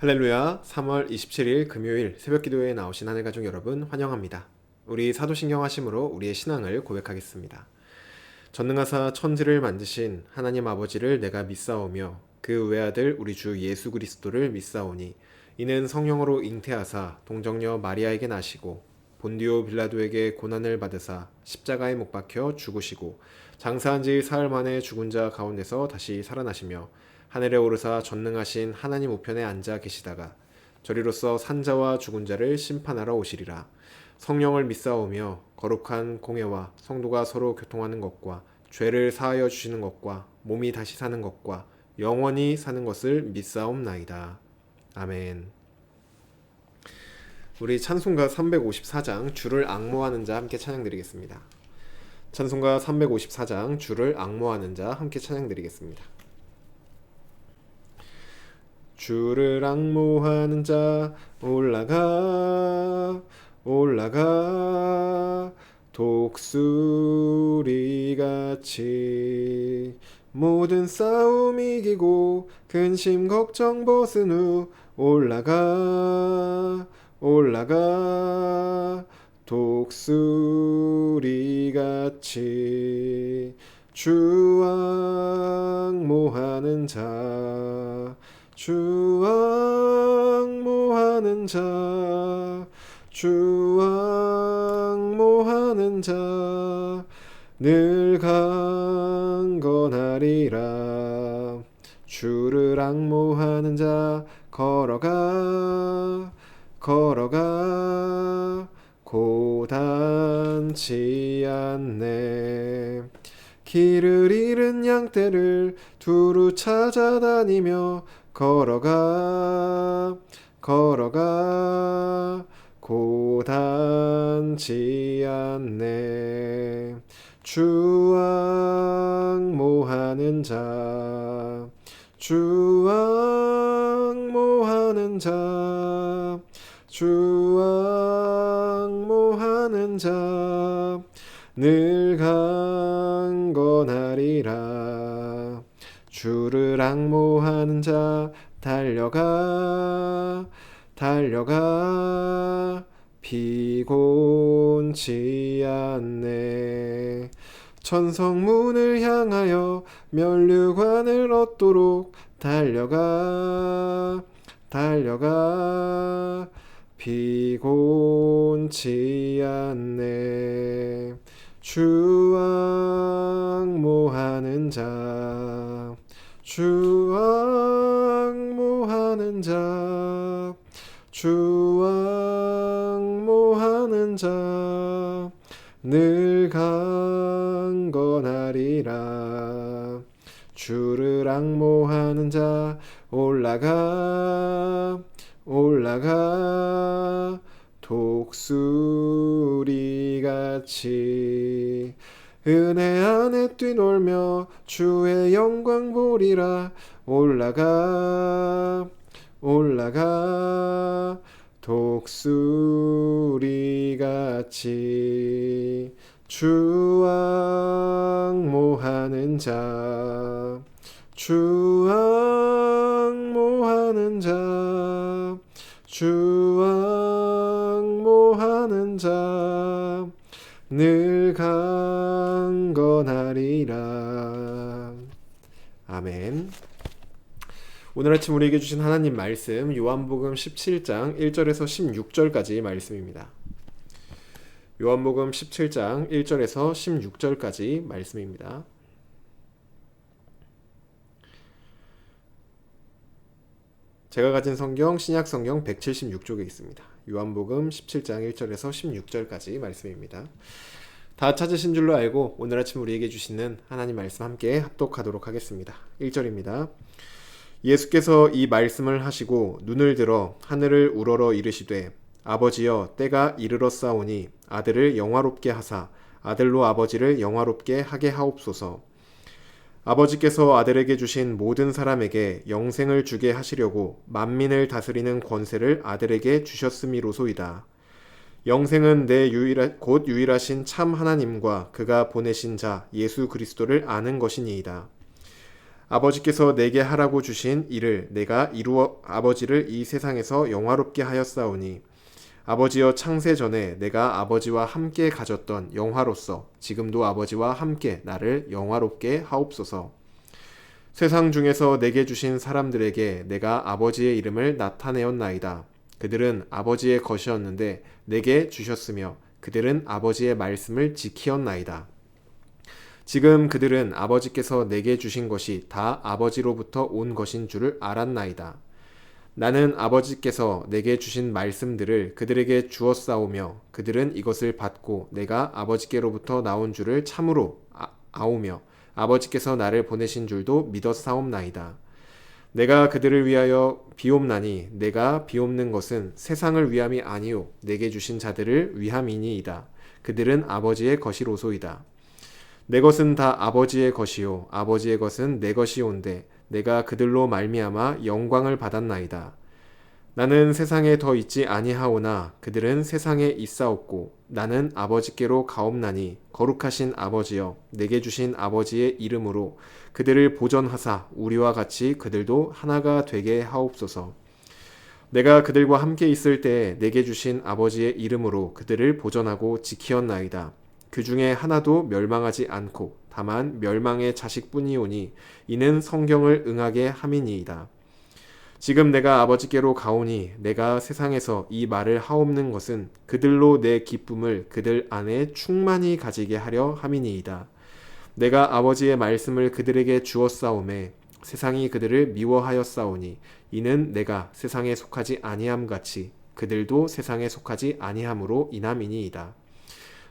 할렐루야. 3월 27일 금요일 새벽기도에 나오신 하늘가족 여러분 환영합니다. 우리 사도신경 하심으로 우리의 신앙을 고백하겠습니다. 전능하사 천지를 만드신 하나님 아버지를 내가 믿사오며 그 외아들 우리 주 예수 그리스도를 믿사오니 이는 성령으로 잉태하사 동정녀 마리아에게 나시고 본디오 빌라도에게 고난을 받으사 십자가에 못 박혀 죽으시고 장사한 지 사흘 만에 죽은 자 가운데서 다시 살아나시며 하늘에 오르사 전능하신 하나님 우편에 앉아 계시다가 저리로서 산자와 죽은 자를 심판하러 오시리라. 성령을 믿사오며 거룩한 공예와 성도가 서로 교통하는 것과 죄를 사하여 주시는 것과 몸이 다시 사는 것과 영원히 사는 것을 믿사옵나이다. 아멘. 우리 찬송가 354장 주를 앙모하는 자 함께 찬양드리겠습니다. 찬송가 354장 주를 앙모하는 자 함께 찬양드리겠습니다. 주를 앙모하는 자 올라가 올라가 독수리같이 모든 싸움 이기고 근심 걱정 벗은 후 올라가 올라가 독수리같이 주 앙모하는 자 주 앙모하는 자 주 앙모하는 자 늘 강건하리라. 주를 앙모하는 자 걸어가 걸어가 고단치 않네. 길을 잃은 양떼를 두루 찾아다니며 걸어가 걸어가 고단치 않네. 주 앙모하는 자 주 앙모하는 자 주 앙모하는 자 늘 강건하리라. 주를 앙모하는 자 달려가 달려가 피곤치 않네. 천성문을 향하여 면류관을 얻도록 달려가 달려가 피곤치 않네. 주 앙모하는 자 주 앙모하는 자 주 앙모하는 자 늘 강건하리라. 주를 앙모하는 자 올라가 올라가 독수리같이 은혜 안에 뛰놀며 주의 영광 보리라. 올라가 올라가 독수리같이 주 앙모하는 자 주 앙모하는 자 주 앙모하는 자 늘 강건하리라. 아멘. 오늘 아침 우리에게 주신 하나님 말씀 요한복음 17장 1절에서 16절까지 말씀입니다. 요한복음 17장 1절에서 16절까지 말씀입니다. 제가 가진 성경 신약성경 176쪽에 있습니다. 요한복음 17장 1절에서 16절까지 말씀입니다. 다 찾으신 줄로 알고 오늘 아침 우리에게 주시는 하나님 말씀 함께 합독하도록 하겠습니다. 1절입니다. 예수께서 이 말씀을 하시고 눈을 들어 하늘을 우러러 이르시되 아버지여 때가 이르렀사오니 아들을 영화롭게 하사 아들로 아버지를 영화롭게 하게 하옵소서. 아버지께서 아들에게 주신 모든 사람에게 영생을 주게 하시려고 만민을 다스리는 권세를 아들에게 주셨음이로소이다. 영생은 곧 유일하신 참 하나님과 그가 보내신 자 예수 그리스도를 아는 것이니이다. 아버지께서 내게 하라고 주신 일을 내가 이루어 아버지를 이 세상에서 영화롭게 하였사오니 아버지여 창세 전에 내가 아버지와 함께 가졌던 영화로서 지금도 아버지와 함께 나를 영화롭게 하옵소서. 세상 중에서 내게 주신 사람들에게 내가 아버지의 이름을 나타내었나이다. 그들은 아버지의 것이었는데 내게 주셨으며 그들은 아버지의 말씀을 지키었나이다. 지금 그들은 아버지께서 내게 주신 것이 다 아버지로부터 온 것인 줄을 알았나이다. 나는 아버지께서 내게 주신 말씀들을 그들에게 주었사오며 그들은 이것을 받고 내가 아버지께로부터 나온 줄을 참으로 아오며 아버지께서 나를 보내신 줄도 믿었사옵나이다. 내가 그들을 위하여 비옵나니 내가 비옵는 것은 세상을 위함이 아니요 내게 주신 자들을 위함이니이다. 그들은 아버지의 것이로소이다. 내 것은 다 아버지의 것이요 아버지의 것은 내 것이온데 내가 그들로 말미암아 영광을 받았나이다. 나는 세상에 더 있지 아니하오나 그들은 세상에 있사옵고 나는 아버지께로 가옵나니 거룩하신 아버지여 내게 주신 아버지의 이름으로 그들을 보전하사 우리와 같이 그들도 하나가 되게 하옵소서. 내가 그들과 함께 있을 때에 내게 주신 아버지의 이름으로 그들을 보전하고 지키었나이다. 그 중에 하나도 멸망하지 않고 다만 멸망의 자식뿐이오니 이는 성경을 응하게 함이니이다. 지금 내가 아버지께로 가오니 내가 세상에서 이 말을 하옵는 것은 그들로 내 기쁨을 그들 안에 충만히 가지게 하려 함이니이다. 내가 아버지의 말씀을 그들에게 주었사오매 세상이 그들을 미워하였사오니 이는 내가 세상에 속하지 아니함 같이 그들도 세상에 속하지 아니함으로 인함이니이다.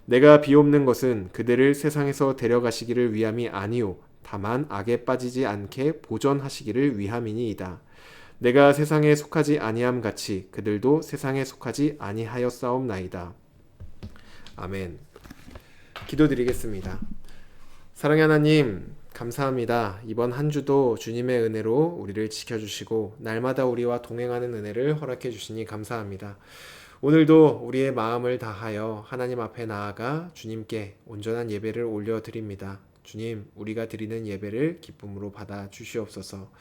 내가 비옵는 것은 그들을 세상에서 데려가시기를 위함이 아니요 다만 악에 빠지지 않게 보전하시기를 위함이니이다. 내가 세상에 속하지 아니함 같이 그들도 세상에 속하지 아니하였사옵나이다. 아멘. 기도드리겠습니다. 사랑의 하나님, 감사합니다. 이번 한 주도 주님의 은혜로 우리를 지켜주시고 날마다 우리와 동행하는 은혜를 허락해 주시니 감사합니다. 오늘도 우리의 마음을 다하여 하나님 앞에 나아가 주님께 온전한 예배를 올려드립니다. 주님, 우리가 드리는 예배를 기쁨으로 받아 주시옵소서.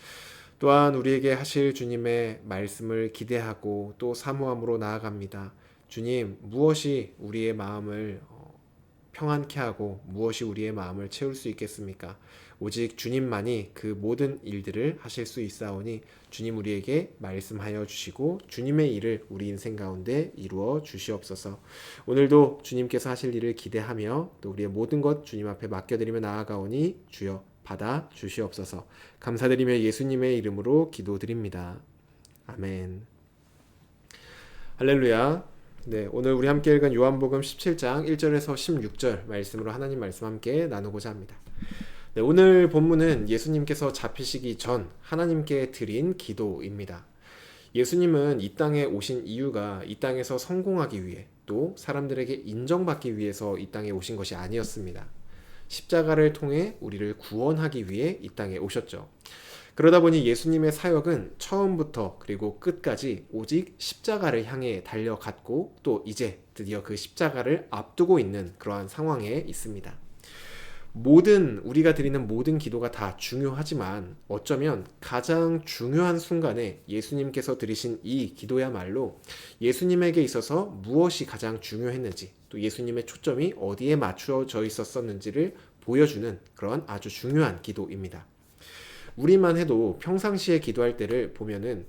또한 우리에게 하실 주님의 말씀을 기대하고 또 사모함으로 나아갑니다. 주님, 무엇이 우리의 마음을 평안케 하고 무엇이 우리의 마음을 채울 수 있겠습니까? 오직 주님만이 그 모든 일들을 하실 수 있사오니 주님 우리에게 말씀하여 주시고 주님의 일을 우리 인생 가운데 이루어 주시옵소서. 오늘도 주님께서 하실 일을 기대하며 또 우리의 모든 것 주님 앞에 맡겨드리며 나아가오니 주여 받아 주시옵소서. 감사드리며 예수님의 이름으로 기도드립니다. 아멘. 할렐루야. 네, 오늘 우리 함께 읽은 요한복음 17장 1절에서 16절 말씀으로 하나님 말씀 함께 나누고자 합니다. 네, 오늘 본문은 예수님께서 잡히시기 전 하나님께 드린 기도입니다. 예수님은 이 땅에 오신 이유가 이 땅에서 성공하기 위해 또 사람들에게 인정받기 위해서 이 땅에 오신 것이 아니었습니다. 십자가를 통해 우리를 구원하기 위해 이 땅에 오셨죠. 그러다 보니 예수님의 사역은 처음부터 그리고 끝까지 오직 십자가를 향해 달려갔고 또 이제 드디어 그 십자가를 앞두고 있는 그러한 상황에 있습니다. 우리가 드리는 모든 기도가 다 중요하지만 어쩌면 가장 중요한 순간에 예수님께서 드리신 이 기도야말로 예수님에게 있어서 무엇이 가장 중요했는지 또 예수님의 초점이 어디에 맞추어져 있었는지를 보여주는 그런 아주 중요한 기도입니다. 우리만 해도 평상시에 기도할 때를 보면은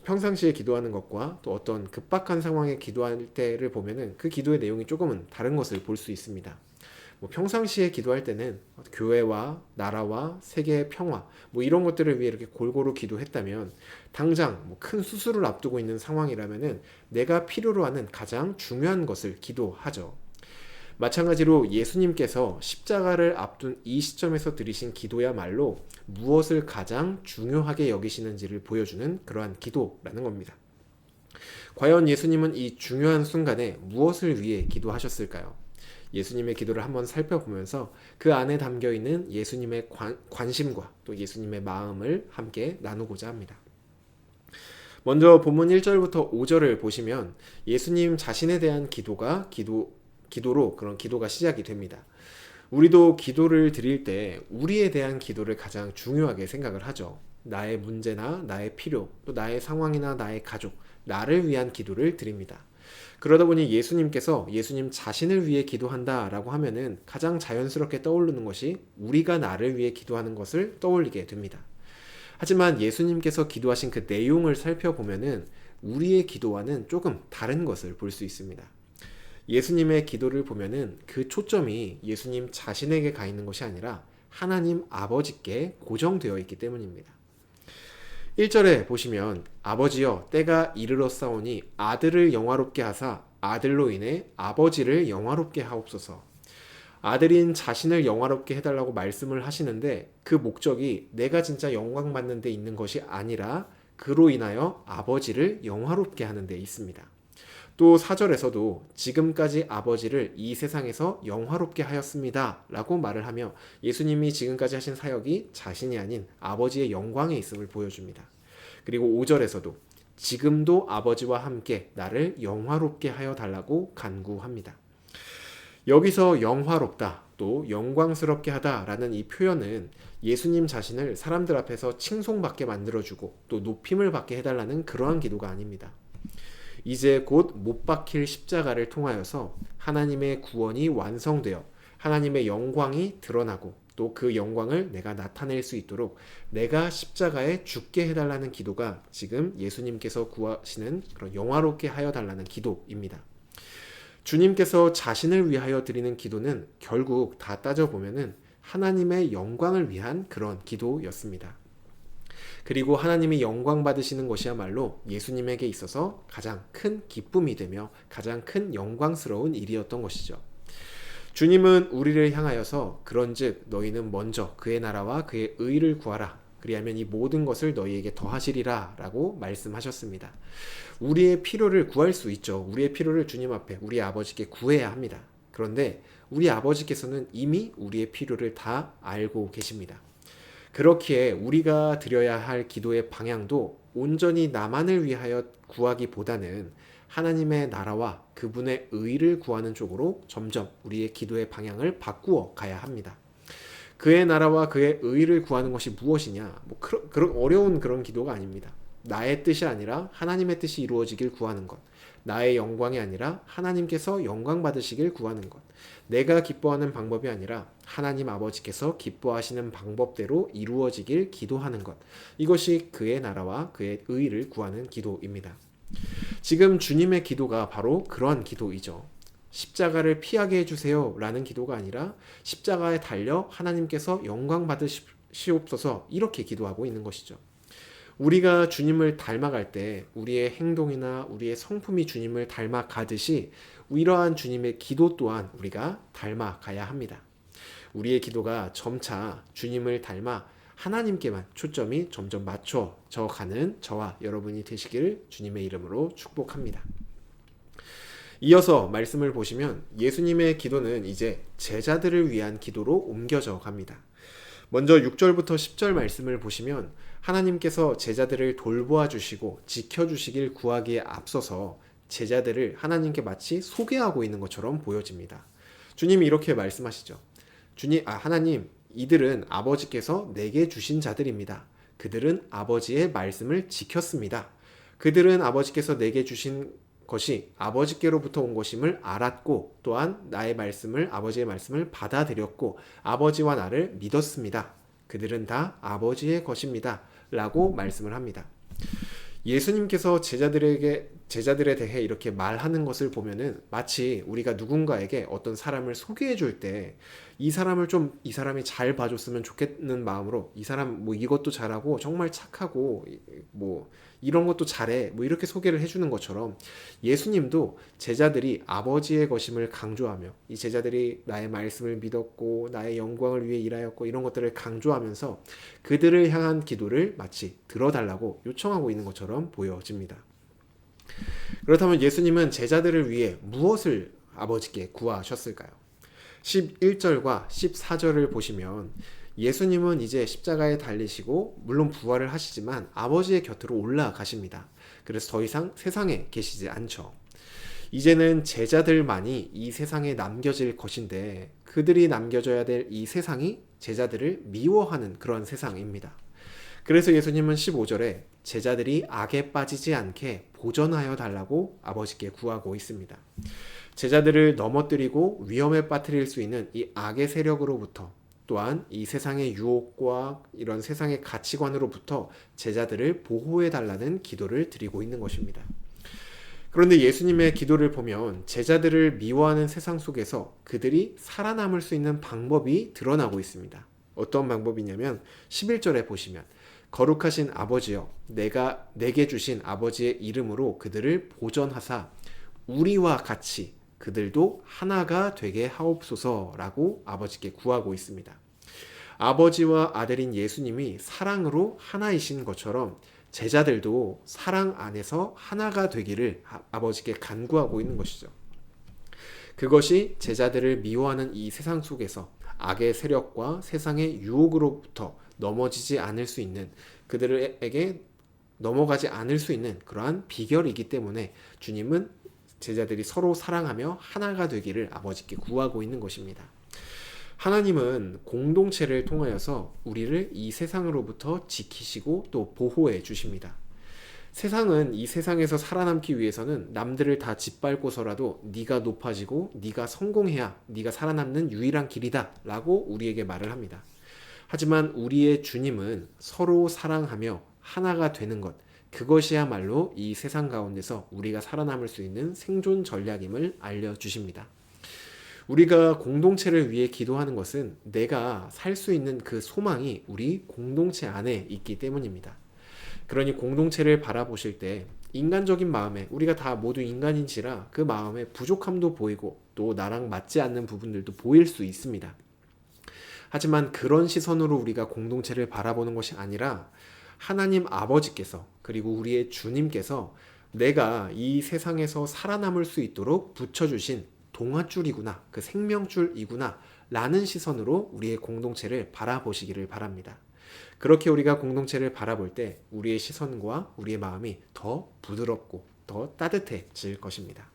평상시에 기도하는 것과 또 어떤 급박한 상황에 기도할 때를 보면은 그 기도의 내용이 조금은 다른 것을 볼 수 있습니다. 평상시에 기도할 때는 교회와 나라와 세계의 평화 이런 것들을 위해 이렇게 골고루 기도했다면 당장 큰 수술을 앞두고 있는 상황이라면은 내가 필요로 하는 가장 중요한 것을 기도하죠. 마찬가지로 예수님께서 십자가를 앞둔 이 시점에서 드리신 기도야말로 무엇을 가장 중요하게 여기시는지를 보여주는 그러한 기도라는 겁니다. 과연 예수님은 이 중요한 순간에 무엇을 위해 기도하셨을까요? 예수님의 기도를 한번 살펴보면서 그 안에 담겨있는 예수님의 관심과 또 예수님의 마음을 함께 나누고자 합니다. 먼저 본문 1절부터 5절을 보시면 예수님 자신에 대한 기도로 그런 기도가 시작이 됩니다. 우리도 기도를 드릴 때 우리에 대한 기도를 가장 중요하게 생각을 하죠. 나의 문제나 나의 필요, 또 나의 상황이나 나의 가족, 나를 위한 기도를 드립니다. 그러다 보니 예수님께서 예수님 자신을 위해 기도한다 라고 하면은 가장 자연스럽게 떠오르는 것이 우리가 나를 위해 기도하는 것을 떠올리게 됩니다. 하지만 예수님께서 기도하신 그 내용을 살펴보면은 우리의 기도와는 조금 다른 것을 볼 수 있습니다. 예수님의 기도를 보면은 그 초점이 예수님 자신에게 가 있는 것이 아니라 하나님 아버지께 고정되어 있기 때문입니다. 1절에 보시면 아버지여 때가 이르렀사오니 아들을 영화롭게 하사 아들로 인해 아버지를 영화롭게 하옵소서. 아들인 자신을 영화롭게 해달라고 말씀을 하시는데 그 목적이 내가 진짜 영광 받는 데 있는 것이 아니라 그로 인하여 아버지를 영화롭게 하는 데 있습니다. 또 4절에서도 지금까지 아버지를 이 세상에서 영화롭게 하였습니다 라고 말을 하며 예수님이 지금까지 하신 사역이 자신이 아닌 아버지의 영광에 있음을 보여줍니다. 그리고 5절에서도 지금도 아버지와 함께 나를 영화롭게 하여 달라고 간구합니다. 여기서 영화롭다, 또 영광스럽게 하다 라는 이 표현은 예수님 자신을 사람들 앞에서 칭송받게 만들어주고 또 높임을 받게 해달라는 그러한 기도가 아닙니다. 이제 곧 못 박힐 십자가를 통하여서 하나님의 구원이 완성되어 하나님의 영광이 드러나고 또 그 영광을 내가 나타낼 수 있도록 내가 십자가에 죽게 해달라는 기도가 지금 예수님께서 구하시는 그런 영화롭게 하여 달라는 기도입니다. 주님께서 자신을 위하여 드리는 기도는 결국 다 따져보면은 하나님의 영광을 위한 그런 기도였습니다. 그리고 하나님이 영광 받으시는 것이야말로 예수님에게 있어서 가장 큰 기쁨이 되며 가장 큰 영광스러운 일이었던 것이죠. 주님은 우리를 향하여서 그런즉 너희는 먼저 그의 나라와 그의 의를 구하라. 그리하면 이 모든 것을 너희에게 더하시리라 라고 말씀하셨습니다. 우리의 필요를 구할 수 있죠. 우리의 필요를 주님 앞에 우리 아버지께 구해야 합니다. 그런데 우리 아버지께서는 이미 우리의 필요를 다 알고 계십니다. 그렇기에 우리가 드려야 할 기도의 방향도 온전히 나만을 위하여 구하기보다는 하나님의 나라와 그분의 의를 구하는 쪽으로 점점 우리의 기도의 방향을 바꾸어 가야 합니다. 그의 나라와 그의 의를 구하는 것이 무엇이냐? 그런 어려운 그런 기도가 아닙니다. 나의 뜻이 아니라 하나님의 뜻이 이루어지길 구하는 것. 나의 영광이 아니라 하나님께서 영광 받으시길 구하는 것. 내가 기뻐하는 방법이 아니라 하나님 아버지께서 기뻐하시는 방법대로 이루어지길 기도하는 것. 이것이 그의 나라와 그의 의를 구하는 기도입니다. 지금 주님의 기도가 바로 그러한 기도이죠. 십자가를 피하게 해주세요 라는 기도가 아니라 십자가에 달려 하나님께서 영광 받으시옵소서 이렇게 기도하고 있는 것이죠. 우리가 주님을 닮아갈 때 우리의 행동이나 우리의 성품이 주님을 닮아가듯이 이러한 주님의 기도 또한 우리가 닮아가야 합니다. 우리의 기도가 점차 주님을 닮아 하나님께만 초점이 점점 맞춰져 가는 저와 여러분이 되시기를 주님의 이름으로 축복합니다. 이어서 말씀을 보시면 예수님의 기도는 이제 제자들을 위한 기도로 옮겨져 갑니다. 먼저 6절부터 10절 말씀을 보시면 하나님께서 제자들을 돌보아 주시고 지켜주시길 구하기에 앞서서 제자들을 하나님께 마치 소개하고 있는 것처럼 보여집니다. 주님이 이렇게 말씀하시죠. 하나님, 이들은 아버지께서 내게 주신 자들입니다. 그들은 아버지의 말씀을 지켰습니다. 그들은 아버지께서 내게 주신 것이 아버지께로부터 온 것임을 알았고 또한 나의 말씀을 아버지의 말씀을 받아들였고 아버지와 나를 믿었습니다. 그들은 다 아버지의 것입니다. 라고 말씀을 합니다. 예수님께서 제자들에 대해 이렇게 말하는 것을 보면은 마치 우리가 누군가에게 어떤 사람을 소개해 줄 때 이 사람이 잘 봐줬으면 좋겠는 마음으로 이 사람 뭐 이것도 잘하고 정말 착하고 뭐 이런 것도 잘해 뭐 이렇게 소개를 해주는 것처럼 예수님도 제자들이 아버지의 것임을 강조하며 이 제자들이 나의 말씀을 믿었고 나의 영광을 위해 일하였고 이런 것들을 강조하면서 그들을 향한 기도를 마치 들어달라고 요청하고 있는 것처럼 보여집니다. 그렇다면 예수님은 제자들을 위해 무엇을 아버지께 구하셨을까요? 11절과 14절을 보시면 예수님은 이제 십자가에 달리시고 물론 부활을 하시지만 아버지의 곁으로 올라가십니다. 그래서 더 이상 세상에 계시지 않죠. 이제는 제자들만이 이 세상에 남겨질 것인데 그들이 남겨져야 될 이 세상이 제자들을 미워하는 그런 세상입니다. 그래서 예수님은 15절에 제자들이 악에 빠지지 않게 보전하여 달라고 아버지께 구하고 있습니다. 제자들을 넘어뜨리고 위험에 빠뜨릴 수 있는 이 악의 세력으로부터, 또한 이 세상의 유혹과 이런 세상의 가치관으로부터 제자들을 보호해 달라는 기도를 드리고 있는 것입니다. 그런데 예수님의 기도를 보면 제자들을 미워하는 세상 속에서 그들이 살아남을 수 있는 방법이 드러나고 있습니다. 어떤 방법이냐면 11절에 보시면 거룩하신 아버지여 내가 내게 주신 아버지의 이름으로 그들을 보전하사 우리와 같이 그들도 하나가 되게 하옵소서라고 아버지께 구하고 있습니다. 아버지와 아들인 예수님이 사랑으로 하나이신 것처럼 제자들도 사랑 안에서 하나가 되기를 아버지께 간구하고 있는 것이죠. 그것이 제자들을 미워하는 이 세상 속에서 악의 세력과 세상의 유혹으로부터 넘어지지 않을 수 있는, 그들에게 넘어가지 않을 수 있는 그러한 비결이기 때문에 주님은 제자들이 서로 사랑하며 하나가 되기를 아버지께 구하고 있는 것입니다. 하나님은 공동체를 통하여서 우리를 이 세상으로부터 지키시고 또 보호해 주십니다. 세상은 이 세상에서 살아남기 위해서는 남들을 다 짓밟고서라도 네가 높아지고 네가 성공해야 네가 살아남는 유일한 길이다 라고 우리에게 말을 합니다. 하지만 우리의 주님은 서로 사랑하며 하나가 되는 것, 그것이야말로 이 세상 가운데서 우리가 살아남을 수 있는 생존 전략임을 알려주십니다. 우리가 공동체를 위해 기도하는 것은 내가 살 수 있는 그 소망이 우리 공동체 안에 있기 때문입니다. 그러니 공동체를 바라보실 때 인간적인 마음에, 우리가 다 모두 인간인지라 그 마음에 부족함도 보이고 또 나랑 맞지 않는 부분들도 보일 수 있습니다. 하지만 그런 시선으로 우리가 공동체를 바라보는 것이 아니라 하나님 아버지께서 그리고 우리의 주님께서 내가 이 세상에서 살아남을 수 있도록 붙여주신 동아줄이구나, 그 생명줄이구나 라는 시선으로 우리의 공동체를 바라보시기를 바랍니다. 그렇게 우리가 공동체를 바라볼 때 우리의 시선과 우리의 마음이 더 부드럽고 더 따뜻해질 것입니다.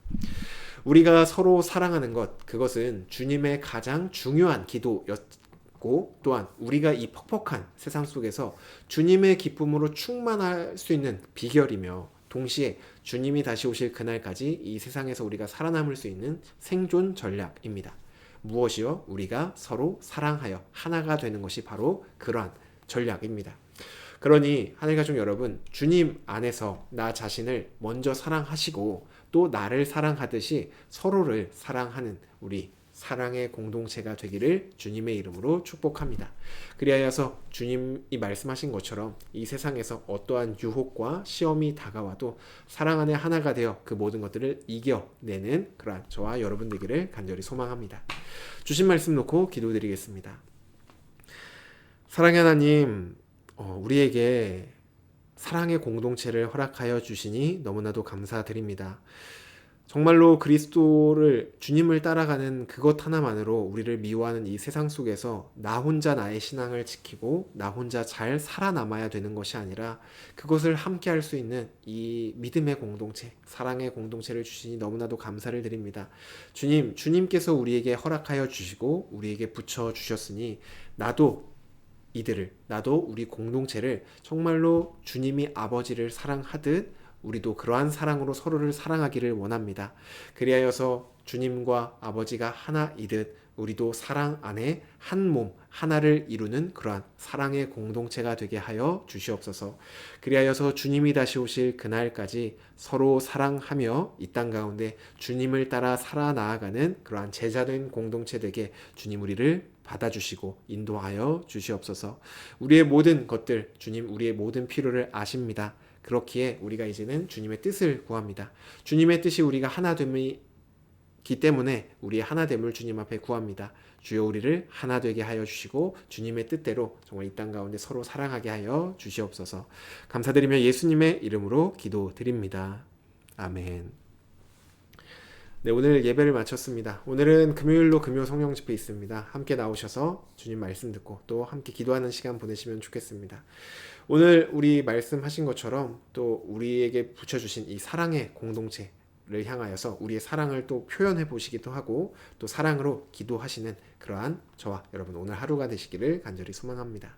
우리가 서로 사랑하는 것, 그것은 주님의 가장 중요한 기도였고, 또한 우리가 이 퍽퍽한 세상 속에서 주님의 기쁨으로 충만할 수 있는 비결이며, 동시에 주님이 다시 오실 그날까지 이 세상에서 우리가 살아남을 수 있는 생존 전략입니다. 무엇이요? 우리가 서로 사랑하여 하나가 되는 것이 바로 그러한 전략입니다. 그러니 하늘가족 여러분, 주님 안에서 나 자신을 먼저 사랑하시고 또 나를 사랑하듯이 서로를 사랑하는 우리 사랑의 공동체가 되기를 주님의 이름으로 축복합니다. 그리하여서 주님이 말씀하신 것처럼 이 세상에서 어떠한 유혹과 시험이 다가와도 사랑 안에 하나가 되어 그 모든 것들을 이겨내는 그러한 저와 여러분 되기를 간절히 소망합니다. 주신 말씀 놓고 기도드리겠습니다. 사랑의 하나님, 우리에게 사랑의 공동체를 허락하여 주시니 너무나도 감사드립니다. 정말로 그리스도를, 주님을 따라가는 그것 하나만으로 우리를 미워하는 이 세상 속에서 나 혼자 나의 신앙을 지키고 나 혼자 잘 살아남아야 되는 것이 아니라 그것을 함께 할 수 있는 이 믿음의 공동체, 사랑의 공동체를 주시니 너무나도 감사를 드립니다. 주님께서 우리에게 허락하여 주시고 우리에게 붙여 주셨으니 나도 우리 공동체를 정말로 주님이 아버지를 사랑하듯 우리도 그러한 사랑으로 서로를 사랑하기를 원합니다. 그리하여서 주님과 아버지가 하나이듯 우리도 사랑 안에 한 몸 하나를 이루는 그러한 사랑의 공동체가 되게 하여 주시옵소서. 그리하여서 주님이 다시 오실 그날까지 서로 사랑하며 이 땅 가운데 주님을 따라 살아나아가는 그러한 제자된 공동체 되게 주님 우리를 받아주시고 인도하여 주시옵소서. 우리의 모든 것들, 주님 우리의 모든 필요를 아십니다. 그렇기에 우리가 이제는 주님의 뜻을 구합니다. 주님의 뜻이 우리가 하나됨이기 때문에 우리의 하나됨을 주님 앞에 구합니다. 주여 우리를 하나 되게 하여 주시고 주님의 뜻대로 정말 이 땅 가운데 서로 사랑하게 하여 주시옵소서. 감사드리며 예수님의 이름으로 기도드립니다. 아멘. 네, 오늘 예배를 마쳤습니다. 오늘은 금요일로 금요 성령 집회 있습니다. 함께 나오셔서 주님 말씀 듣고 또 함께 기도하는 시간 보내시면 좋겠습니다. 오늘 우리 말씀하신 것처럼 또 우리에게 붙여주신 이 사랑의 공동체, 향하여서 우리의 사랑을 또 표현해 보시기도 하고 또 사랑으로 기도하시는 그러한 저와 여러분 오늘 하루가 되시기를 간절히 소망합니다.